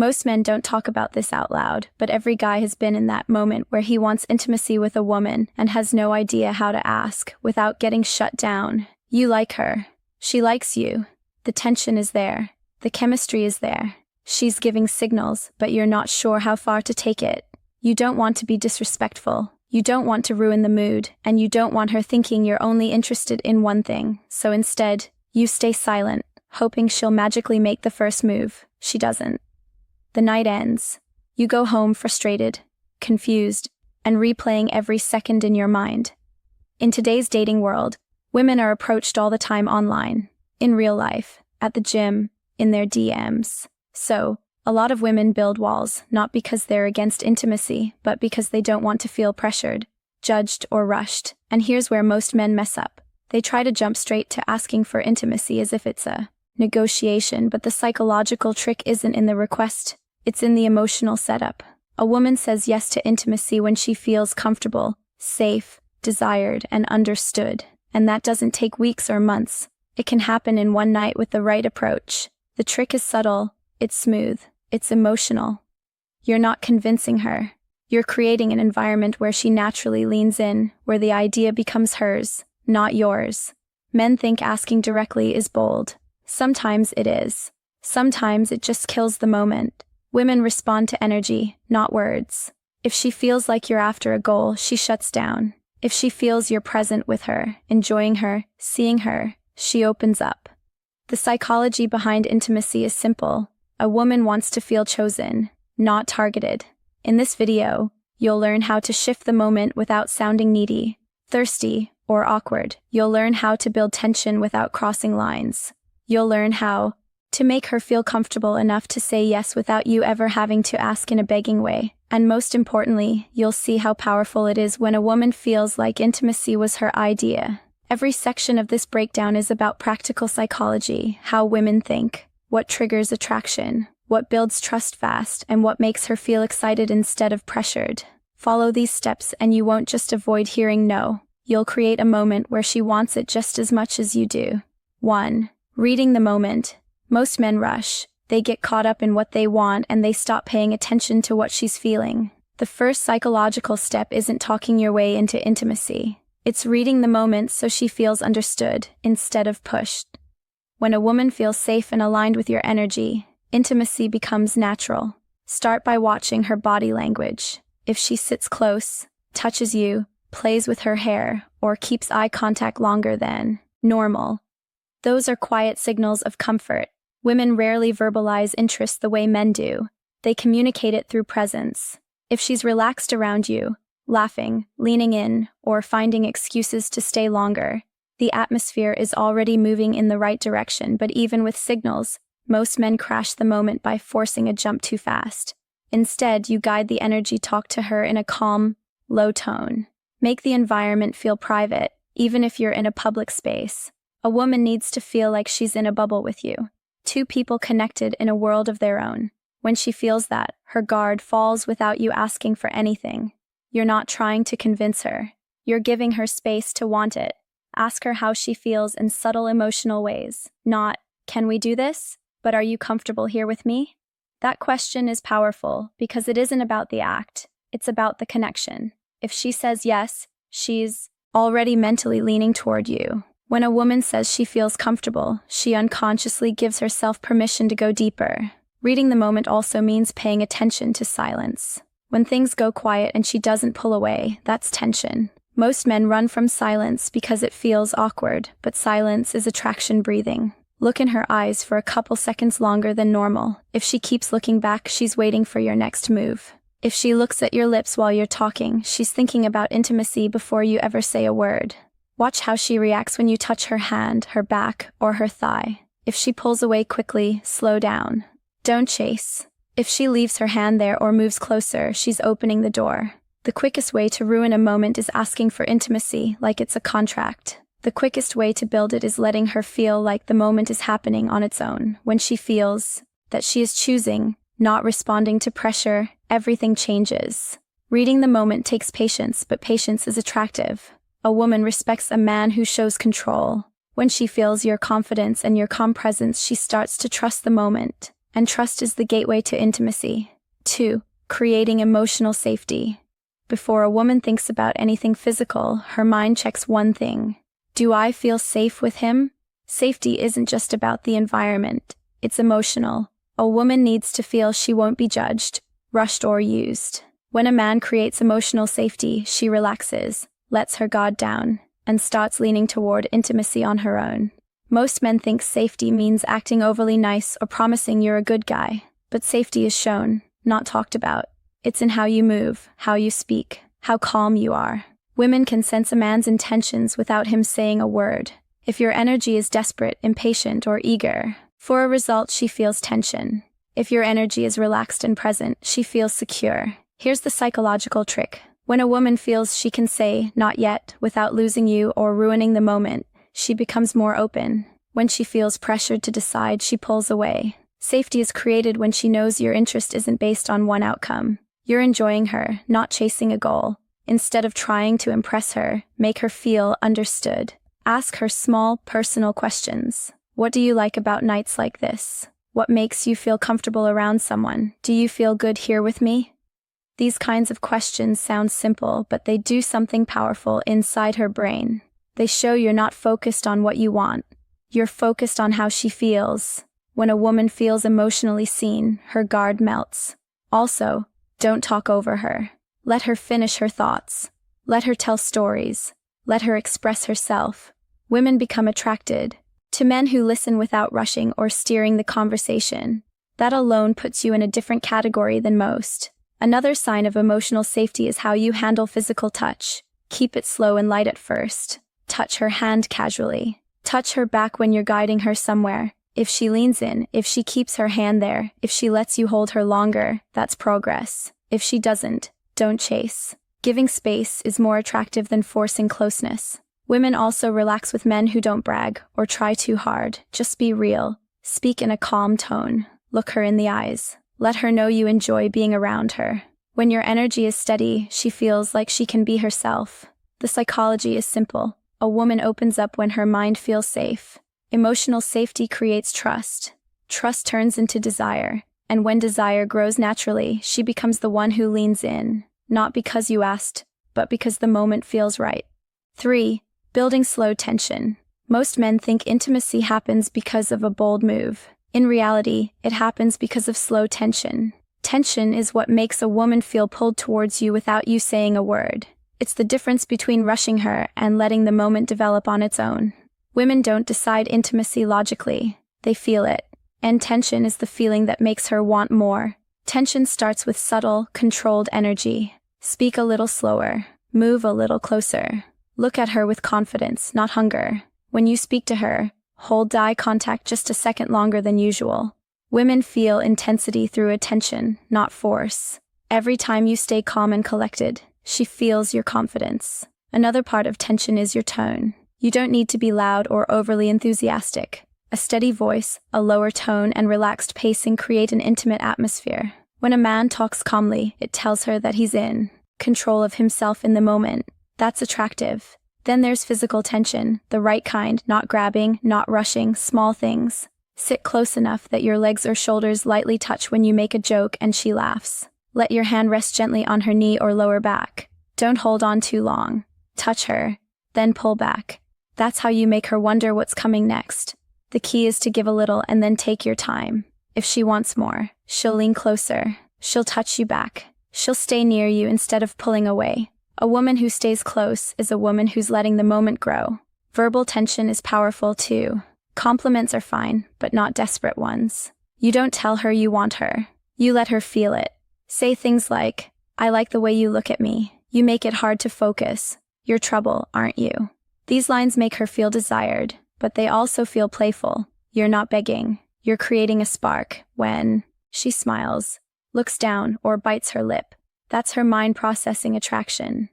Most men don't talk about this out loud, but every guy has been in that moment where he wants intimacy with a woman and has no idea how to ask without getting shut down. You like her. She likes you. The tension is there. The chemistry is there. She's giving signals, but you're not sure how far to take it. You don't want to be disrespectful. You don't want to ruin the mood, and you don't want her thinking you're only interested in one thing. So instead, you stay silent, hoping she'll magically make the first move. She doesn't. The night ends. You go home frustrated, confused, and replaying every second in your mind. In today's dating world, women are approached all the time online, in real life, at the gym, in their DMs. So, a lot of women build walls, not because they're against intimacy, but because they don't want to feel pressured, judged, or rushed. And here's where most men mess up. They try to jump straight to asking for intimacy as if it's a negotiation, but the psychological trick isn't in the request, it's in the emotional setup. A woman says yes to intimacy when she feels comfortable, safe, desired, and understood. And that doesn't take weeks or months. It can happen in one night with the right approach. The trick is subtle, it's smooth, it's emotional. You're not convincing her. You're creating an environment where she naturally leans in, where the idea becomes hers, not yours. Men think asking directly is bold. Sometimes it is. Sometimes it just kills the moment. Women respond to energy, not words. If she feels like you're after a goal, she shuts down. If she feels you're present with her, enjoying her, seeing her, she opens up. The psychology behind intimacy is simple. A woman wants to feel chosen, not targeted. In this video, you'll learn how to shift the moment without sounding needy, thirsty, or awkward. You'll learn how to build tension without crossing lines. You'll learn how to make her feel comfortable enough to say yes without you ever having to ask in a begging way. And most importantly, you'll see how powerful it is when a woman feels like intimacy was her idea. Every section of this breakdown is about practical psychology, how women think, what triggers attraction, what builds trust fast, and what makes her feel excited instead of pressured. Follow these steps and you won't just avoid hearing no. You'll create a moment where she wants it just as much as you do. 1. Reading the moment. Most men rush. They get caught up in what they want and they stop paying attention to what she's feeling. The first psychological step isn't talking your way into intimacy. It's reading the moment so she feels understood, instead of pushed. When a woman feels safe and aligned with your energy, intimacy becomes natural. Start by watching her body language. If she sits close, touches you, plays with her hair, or keeps eye contact longer than normal, those are quiet signals of comfort. Women rarely verbalize interest the way men do. They communicate it through presence. If she's relaxed around you, laughing, leaning in, or finding excuses to stay longer, the atmosphere is already moving in the right direction. But even with signals, most men crash the moment by forcing a jump too fast. Instead, you guide the energy, talk to her in a calm, low tone. Make the environment feel private, even if you're in a public space. A woman needs to feel like she's in a bubble with you. Two people connected in a world of their own. When she feels that, her guard falls without you asking for anything. You're not trying to convince her. You're giving her space to want it. Ask her how she feels in subtle emotional ways. Not, can we do this? But are you comfortable here with me? That question is powerful because it isn't about the act. It's about the connection. If she says yes, she's already mentally leaning toward you. When a woman says she feels comfortable, she unconsciously gives herself permission to go deeper. Reading the moment also means paying attention to silence. When things go quiet and she doesn't pull away, that's tension. Most men run from silence because it feels awkward, but silence is attraction breathing. Look in her eyes for a couple seconds longer than normal. If she keeps looking back, she's waiting for your next move. If she looks at your lips while you're talking, she's thinking about intimacy before you ever say a word. Watch how she reacts when you touch her hand, her back, or her thigh. If she pulls away quickly, slow down. Don't chase. If she leaves her hand there or moves closer, she's opening the door. The quickest way to ruin a moment is asking for intimacy, like it's a contract. The quickest way to build it is letting her feel like the moment is happening on its own. When she feels that she is choosing, not responding to pressure, everything changes. Reading the moment takes patience, but patience is attractive. A woman respects a man who shows control. When she feels your confidence and your calm presence, she starts to trust the moment. and trust is the gateway to intimacy. 2. Creating emotional safety. Before a woman thinks about anything physical, her mind checks one thing. Do I feel safe with him? Safety isn't just about the environment, it's emotional. A woman needs to feel she won't be judged, rushed, or used. When a man creates emotional safety, she relaxes, lets her guard down, and starts leaning toward intimacy on her own. Most men think safety means acting overly nice or promising you're a good guy, but safety is shown, not talked about. It's in how you move, how you speak, how calm you are. Women can sense a man's intentions without him saying a word. If your energy is desperate, impatient, or eager for a result, she feels tension. If your energy is relaxed and present, she feels secure. Here's the psychological trick. When a woman feels she can say, "not yet," without losing you or ruining the moment, she becomes more open. When she feels pressured to decide, she pulls away. Safety is created when she knows your interest isn't based on one outcome. You're enjoying her, not chasing a goal. Instead of trying to impress her, make her feel understood. Ask her small, personal questions. What do you like about nights like this? What makes you feel comfortable around someone? Do you feel good here with me? These kinds of questions sound simple, but they do something powerful inside her brain. They show you're not focused on what you want. You're focused on how she feels. When a woman feels emotionally seen, her guard melts. Also, don't talk over her. Let her finish her thoughts. Let her tell stories. Let her express herself. Women become attracted to men who listen without rushing or steering the conversation. That alone puts you in a different category than most. Another sign of emotional safety is how you handle physical touch. Keep it slow and light at first. Touch her hand casually. Touch her back when you're guiding her somewhere. If she leans in, if she keeps her hand there, if she lets you hold her longer, that's progress. If she doesn't, don't chase. Giving space is more attractive than forcing closeness. Women also relax with men who don't brag or try too hard. Just be real. Speak in a calm tone. Look her in the eyes. Let her know you enjoy being around her. When your energy is steady, she feels like she can be herself. The psychology is simple. A woman opens up when her mind feels safe. Emotional safety creates trust. Trust turns into desire. And when desire grows naturally, she becomes the one who leans in. Not because you asked, but because the moment feels right. 3. Building slow tension. Most men think intimacy happens because of a bold move. In reality, it happens because of slow tension. Tension is what makes a woman feel pulled towards you without you saying a word. It's the difference between rushing her and letting the moment develop on its own. Women don't decide intimacy logically. They feel it. And tension is the feeling that makes her want more. Tension starts with subtle, controlled energy. Speak a little slower. Move a little closer. Look at her with confidence, not hunger. When you speak to her, hold eye contact just a second longer than usual. Women feel intensity through attention, not force. Every time you stay calm and collected, she feels your confidence. Another part of tension is your tone. You don't need to be loud or overly enthusiastic. A steady voice, a lower tone, and relaxed pacing create an intimate atmosphere. When a man talks calmly, it tells her that he's in control of himself in the moment. That's attractive. Then there's physical tension, the right kind, not grabbing, not rushing, small things. Sit close enough that your legs or shoulders lightly touch when you make a joke and she laughs. Let your hand rest gently on her knee or lower back. Don't hold on too long. Touch her, then pull back. That's how you make her wonder what's coming next. The key is to give a little and then take your time. If she wants more, she'll lean closer. She'll touch you back. She'll stay near you instead of pulling away. A woman who stays close is a woman who's letting the moment grow. Verbal tension is powerful too. Compliments are fine, but not desperate ones. You don't tell her you want her. You let her feel it. Say things like, "I like the way you look at me." You make it hard to focus. "You're trouble, aren't you?" These lines make her feel desired, but they also feel playful. You're not begging. You're creating a spark. When she smiles, looks down, or bites her lip, that's her mind processing attraction.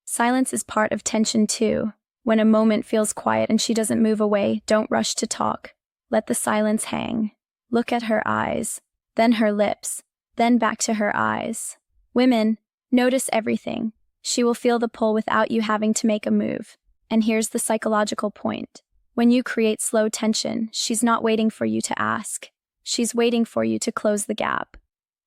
Silence is part of tension too. When a moment feels quiet and she doesn't move away, don't rush to talk. Let the silence hang. Look at her eyes, then her lips, then back to her eyes. Women, notice everything. She will feel the pull without you having to make a move. And here's the psychological point. When you create slow tension, she's not waiting for you to ask. She's waiting for you to close the gap.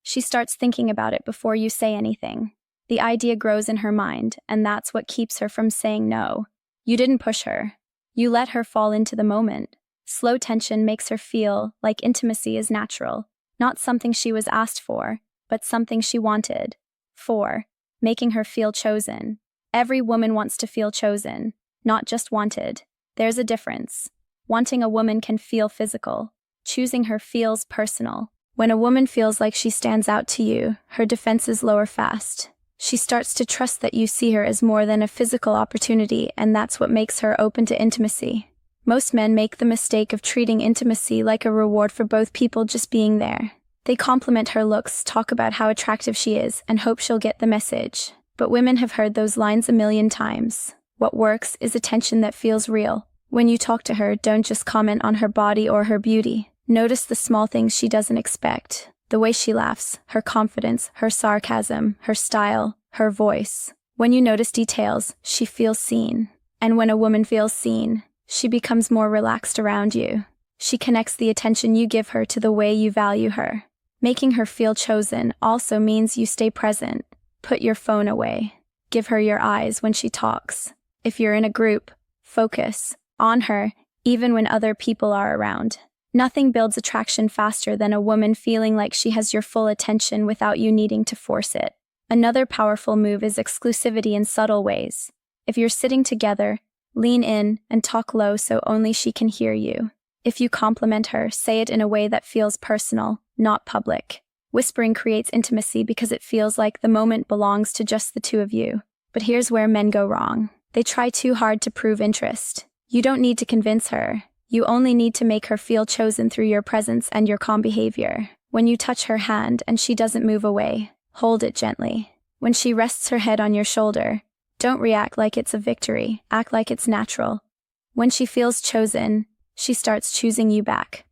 She starts thinking about it before you say anything. The idea grows in her mind, and that's what keeps her from saying no. You didn't push her. You let her fall into the moment. Slow tension makes her feel like intimacy is natural, not something she was asked for, but something she wanted. 4. Making her feel chosen. Every woman wants to feel chosen, not just wanted. There's a difference. Wanting a woman can feel physical. Choosing her feels personal. When a woman feels like she stands out to you, her defenses lower fast. She starts to trust that you see her as more than a physical opportunity, and that's what makes her open to intimacy. Most men make the mistake of treating intimacy like a reward for both people just being there. They compliment her looks, talk about how attractive she is, and hope she'll get the message. But women have heard those lines a million times. What works is attention that feels real. When you talk to her, don't just comment on her body or her beauty. Notice the small things she doesn't expect. The way she laughs, her confidence, her sarcasm, her style, her voice. When you notice details, she feels seen. And when a woman feels seen, she becomes more relaxed around you. She connects the attention you give her to the way you value her. Making her feel chosen also means you stay present. Put your phone away. Give her your eyes when she talks. If you're in a group, focus on her, even when other people are around. Nothing builds attraction faster than a woman feeling like she has your full attention without you needing to force it. Another powerful move is exclusivity in subtle ways. If you're sitting together, lean in and talk low so only she can hear you. If you compliment her, say it in a way that feels personal, not public. Whispering creates intimacy because it feels like the moment belongs to just the two of you. But here's where men go wrong. They try too hard to prove interest. You don't need to convince her. You only need to make her feel chosen through your presence and your calm behavior. When you touch her hand and she doesn't move away, hold it gently. When she rests her head on your shoulder, don't react like it's a victory. Act like it's natural. When she feels chosen, she starts choosing you back.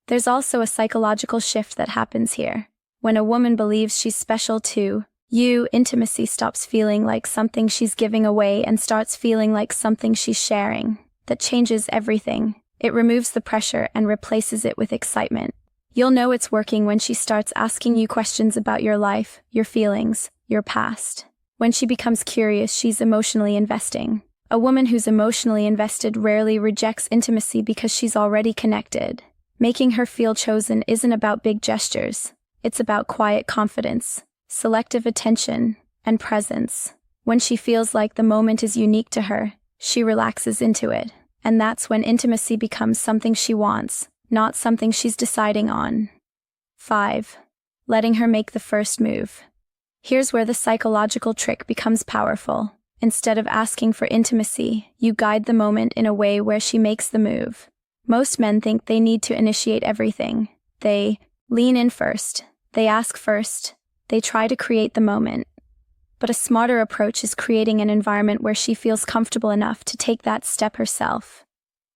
There's also a psychological shift that happens here. When a woman believes she's special too, intimacy stops feeling like something she's giving away and starts feeling like something she's sharing. That changes everything. It removes the pressure and replaces it with excitement. You'll know it's working when she starts asking you questions about your life, your feelings, your past. When she becomes curious, she's emotionally investing. A woman who's emotionally invested rarely rejects intimacy because she's already connected. Making her feel chosen isn't about big gestures. It's about quiet confidence, selective attention, and presence. When she feels like the moment is unique to her, she relaxes into it. And that's when intimacy becomes something she wants, not something she's deciding on. 5. Letting her make the first move. Here's where the psychological trick becomes powerful. Instead of asking for intimacy, you guide the moment in a way where she makes the move. Most men think they need to initiate everything. They lean in first. They ask first. They try to create the moment. But a smarter approach is creating an environment where she feels comfortable enough to take that step herself.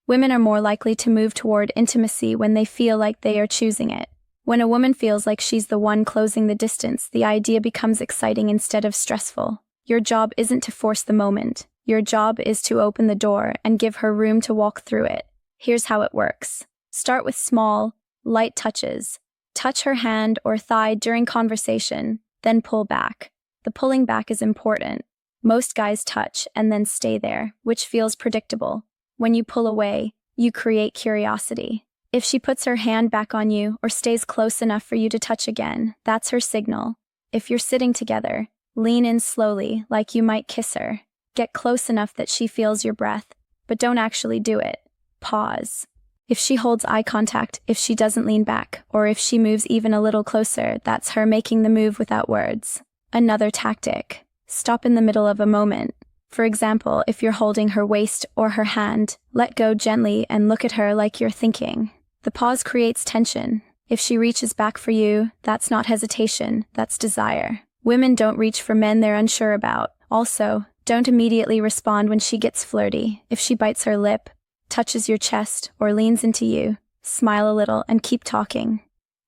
Women are more likely to move toward intimacy when they feel like they are choosing it. When a woman feels like she's the one closing the distance, the idea becomes exciting instead of stressful. Your job isn't to force the moment. Your job is to open the door and give her room to walk through it. Here's how it works. Start with small, light touches. Touch her hand or thigh during conversation, then pull back. The pulling back is important. Most guys touch and then stay there, which feels predictable. When you pull away, you create curiosity. If she puts her hand back on you or stays close enough for you to touch again, that's her signal. If you're sitting together, lean in slowly, like you might kiss her. Get close enough that she feels your breath, but don't actually do it. Pause. If she holds eye contact, if she doesn't lean back, or if she moves even a little closer, that's her making the move without words. Another tactic. Stop in the middle of a moment. For example, if you're holding her waist or her hand, let go gently and look at her like you're thinking. The pause creates tension. If she reaches back for you, that's not hesitation, that's desire. Women don't reach for men they're unsure about. Also, don't immediately respond when she gets flirty. If she bites her lip, touches your chest, or leans into you, smile a little and keep talking.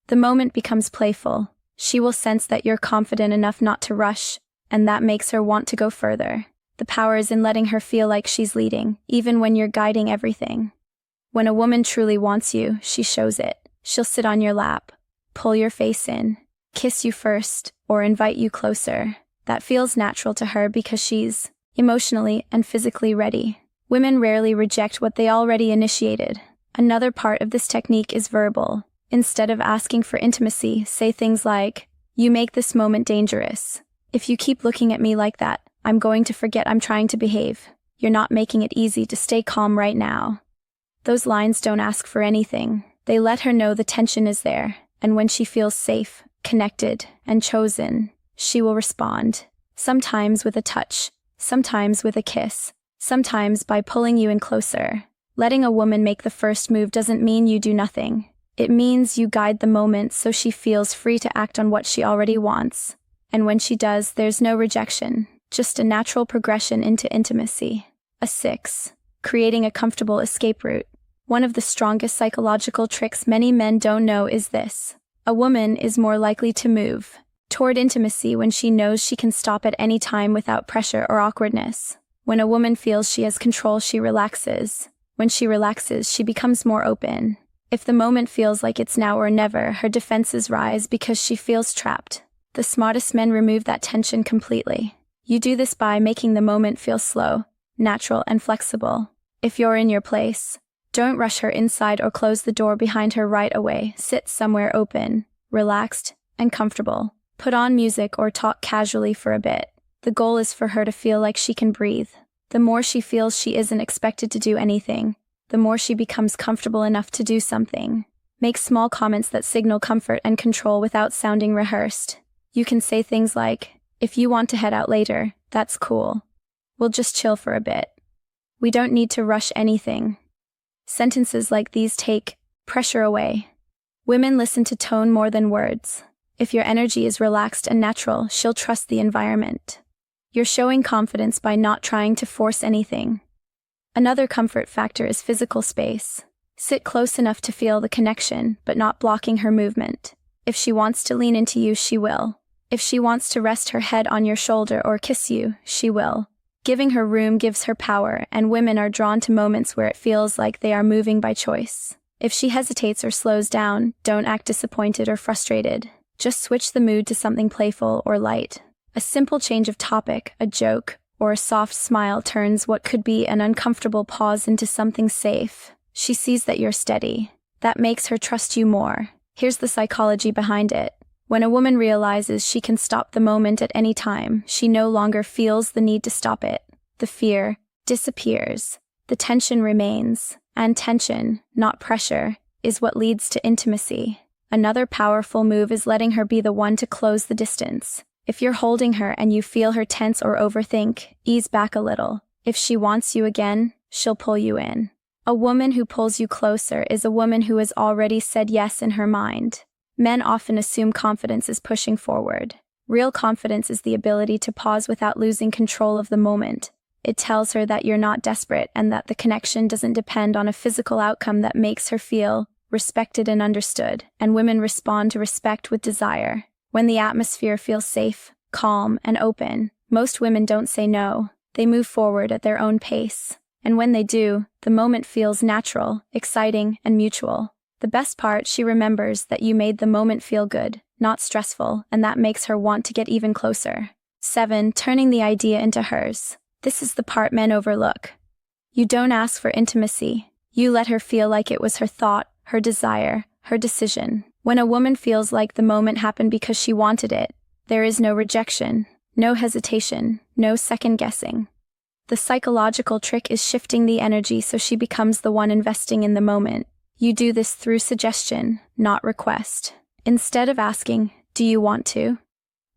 The moment becomes playful. She will sense that you're confident enough not to rush, and that makes her want to go further. The power is in letting her feel like she's leading, even when you're guiding everything. When a woman truly wants you, she shows it. She'll sit on your lap, pull your face in, kiss you first, or invite you closer. That feels natural to her because she's emotionally and physically ready. Women rarely reject what they already initiated. Another part of this technique is verbal. Instead of asking for intimacy, say things like, "You make this moment dangerous. If you keep looking at me like that, I'm going to forget I'm trying to behave. You're not making it easy to stay calm right now." Those lines don't ask for anything. They let her know the tension is there, and when she feels safe, connected, and chosen, she will respond. Sometimes with a touch, sometimes with a kiss, sometimes by pulling you in closer. Letting a woman make the first move doesn't mean you do nothing. It means you guide the moment so she feels free to act on what she already wants. And when she does, there's no rejection, just a natural progression into intimacy. 6. Creating a comfortable escape route. One of the strongest psychological tricks many men don't know is this. A woman is more likely to move toward intimacy when she knows she can stop at any time without pressure or awkwardness. When a woman feels she has control, she relaxes. When she relaxes, she becomes more open. If the moment feels like it's now or never, her defenses rise because she feels trapped. The smartest men remove that tension completely. You do this by making the moment feel slow, natural, and flexible. If you're in your place, don't rush her inside or close the door behind her right away. Sit somewhere open, relaxed, and comfortable. Put on music or talk casually for a bit. The goal is for her to feel like she can breathe. The more she feels she isn't expected to do anything, the more she becomes comfortable enough to do something. Make small comments that signal comfort and control without sounding rehearsed. You can say things like, "If you want to head out later, that's cool. We'll just chill for a bit. We don't need to rush anything." Sentences like these take pressure away. Women listen to tone more than words. If your energy is relaxed and natural, she'll trust the environment. You're showing confidence by not trying to force anything. Another comfort factor is physical space. Sit close enough to feel the connection, but not blocking her movement. If she wants to lean into you, she will. If she wants to rest her head on your shoulder or kiss you, she will. Giving her room gives her power, and women are drawn to moments where it feels like they are moving by choice. If she hesitates or slows down, don't act disappointed or frustrated. Just switch the mood to something playful or light. A simple change of topic, a joke, or a soft smile turns what could be an uncomfortable pause into something safe. She sees that you're steady. That makes her trust you more. Here's the psychology behind it. When a woman realizes she can stop the moment at any time, she no longer feels the need to stop it. The fear disappears. The tension remains. And tension, not pressure, is what leads to intimacy. Another powerful move is letting her be the one to close the distance. If you're holding her and you feel her tense or overthink, ease back a little. If she wants you again, she'll pull you in. A woman who pulls you closer is a woman who has already said yes in her mind. Men often assume confidence is pushing forward. Real confidence is the ability to pause without losing control of the moment. It tells her that you're not desperate and that the connection doesn't depend on a physical outcome. That makes her feel respected and understood, and women respond to respect with desire. When the atmosphere feels safe, calm, and open, most women don't say no. They move forward at their own pace. And when they do, the moment feels natural, exciting, and mutual. The best part, she remembers that you made the moment feel good, not stressful, and that makes her want to get even closer. 7. Turning the idea into hers. This is the part men overlook. You don't ask for intimacy. You let her feel like it was her thought, her desire, her decision. When a woman feels like the moment happened because she wanted it, there is no rejection, no hesitation, no second guessing. The psychological trick is shifting the energy so she becomes the one investing in the moment. You do this through suggestion, not request. Instead of asking, "Do you want to?"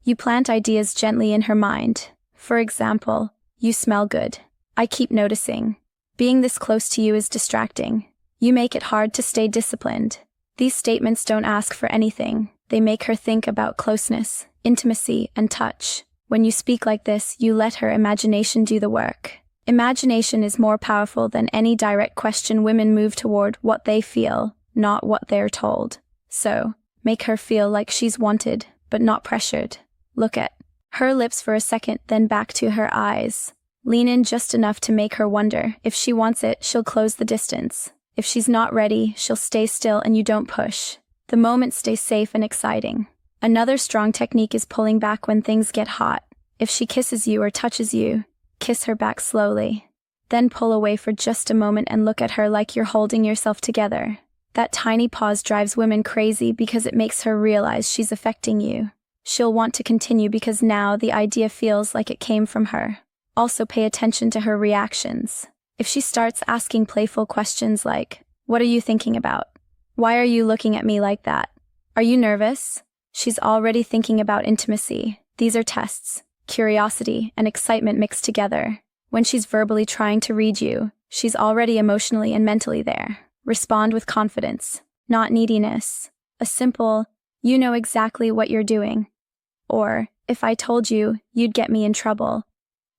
you plant ideas gently in her mind. For example, "You smell good. I keep noticing. Being this close to you is distracting." You make it hard to stay disciplined. These statements don't ask for anything. They make her think about closeness, intimacy, and touch. When you speak like this, you let her imagination do the work. Imagination is more powerful than any direct question. Women move toward what they feel, not what they're told. So, make her feel like she's wanted, but not pressured. Look at her lips for a second, then back to her eyes. Lean in just enough to make her wonder. If she wants it, she'll close the distance. If she's not ready, she'll stay still and you don't push. The moment stays safe and exciting. Another strong technique is pulling back when things get hot. If she kisses you or touches you, kiss her back slowly. Then pull away for just a moment and look at her like you're holding yourself together. That tiny pause drives women crazy because it makes her realize she's affecting you. She'll want to continue because now the idea feels like it came from her. Also pay attention to her reactions. If she starts asking playful questions like, "What are you thinking about? Why are you looking at me like that? Are you nervous?" She's already thinking about intimacy. These are tests. Curiosity and excitement mixed together. When she's verbally trying to read you, she's already emotionally and mentally there. Respond with confidence, not neediness. A simple, "You know exactly what you're doing," or "If I told you, you'd get me in trouble,"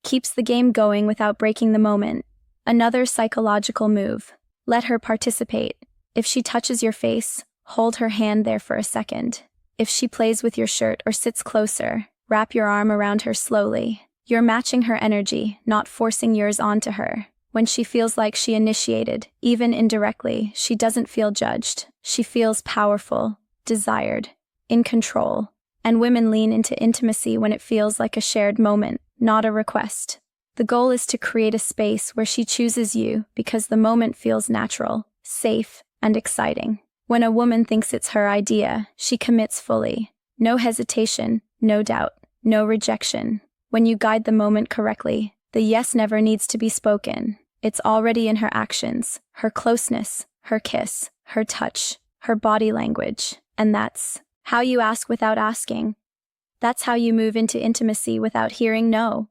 keeps the game going without breaking the moment. Another psychological move. Let her participate. If she touches your face, hold her hand there for a second. If she plays with your shirt or sits closer, wrap your arm around her slowly. You're matching her energy, not forcing yours onto her. When she feels like she initiated, even indirectly, she doesn't feel judged. She feels powerful, desired, in control. And women lean into intimacy when it feels like a shared moment, not a request. The goal is to create a space where she chooses you because the moment feels natural, safe, and exciting. When a woman thinks it's her idea, she commits fully. No hesitation, no doubt, no rejection. When you guide the moment correctly, the yes never needs to be spoken. It's already in her actions, her closeness, her kiss, her touch, her body language. And that's how you ask without asking. That's how you move into intimacy without hearing no.